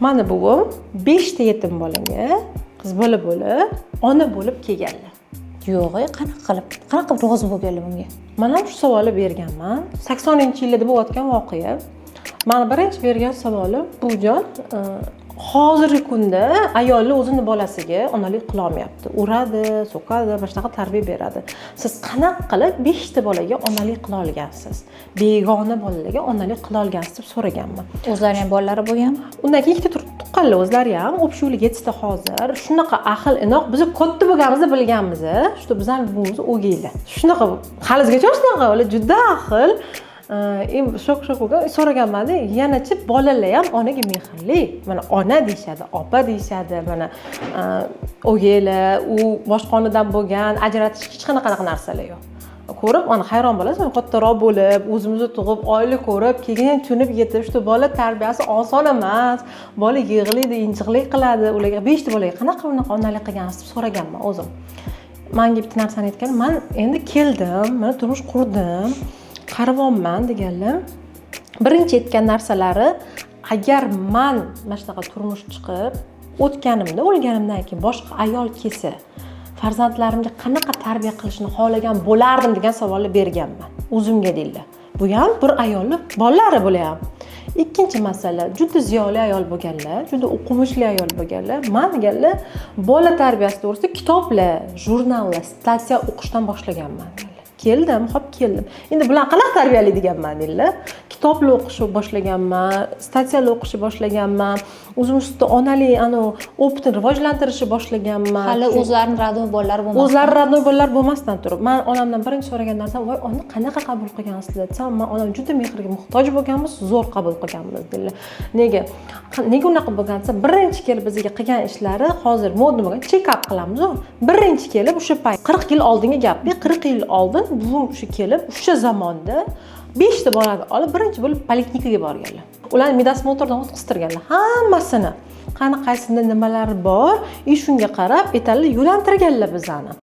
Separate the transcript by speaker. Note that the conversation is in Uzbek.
Speaker 1: Mana buvim 5 ta yetim bolaga qiz bola bo'lib, ona bo'lib kelganlar.
Speaker 2: Yo'q, qanaqa qilib rozi bo'lganlar bunga?
Speaker 1: Mana shu savolni berganman. 80-yillarda bo'layotgan voqea. Mana birinchi bergan savolim, bujon hozirgi kunda ayollar o'zini bolasiga onalik qila olmayapti. Uradi, so'kadi, boshqa tarbiya beradi. Siz qanaqa qilib 5 ta bolaga onalik qila olgansiz? Begona bolalarga onalik qila olgansiz deb so'raganman.
Speaker 2: O'zlarining bolalari bo'lgan?
Speaker 1: Undan keyin ikkita tuqqanlar o'zlari ham, общий 7 ta hozir. Shunaqa ahil inoq, biz katta bo'lganimizda bilganmiz, shu bizning buvimiz o'gaylar. Shunaqa halizgacha shunaqa, juda ahil. Shok bo'lgan so'raganman-da, yanachi bolalar ham onaga mehrli. Mana ona deyshadi, opa deyshadi, mana o'gaylar, u boshqonadan bo'lgan, ajratish hech qanaqa narsalar yo'q. Ko'rib, mana hayron bo'lasiz, kattaroq bo'lib, o'zimizni tug'ib, oila ko'rib, keyin tushunib yetib, shu bola tarbiyasi oson emas. Bola yig'laydi, injiqlik qiladi. Ularga 5 ta bolaga qanaqa onalik qilgansiz deb so'raganman o'zim. Menga bitta narsani aytgan, men endi keldim, mana turmush qurdim. Qaryapman deganlar. Birinchi aytgan narsalari, agar men mana shunaqa turmush chiqib, o'tganimda, o'lganimdan keyin boshqa ayol kelsa, farzandlarimga qanaqa tarbiya qilishni xohlagan bo'lardim degan savolni berganman. O'zimga deylar. Bu ham bir ayolni bolalari bo'layam. Ikkinchi masala, juda ziyoli ayol bo'lganlar, juda o'qimishli ayol bo'lganlar. Men deganlar, bola tarbiyasi to'g'risida kitoblar, jurnallar, statiya o'qishdan boshlaganman. Keldim, hop keldim. Endi bular qanaqa tarbiyalaydiganman deylar. Kitoblar o'qishni boshlaganman, statiyalar o'qishni boshlaganman. O'zim ustida onalik opitni rivojlantirishni boshlaganman.
Speaker 2: Hali o'zlarining radnoy bolalari bo'lmasdan.
Speaker 1: O'zlari radnoy bolalar bo'lmasdan turib, men onamdan birinchi so'ragan narsam, "Voy, uni qanaqa qabul qilgansizlar?" desam, "Men onam juda mehrga muhtoj bo'lganmiz, zo'r qabul qilganmiz" dedilar. Nega? Nega unaqa bo'lgan desa, birinchi kelib bizga qilgan ishlari hozir modni bo'lgan, check-up qilamiz-ku. Birinchi kelib o'sha payt 40 yil oldingi gapda, 40 yil oldin buvim o'sha kelib, o'sha zamonda 5 ta bolani olib birinchi bo'lib poliklinikaga borganlar. Ularni medosmotrdan o'tkaztirganlar hammasini. Qani qaysida nimalar bor, shunga qarab aytadilar, yo'lantirganlar bizani.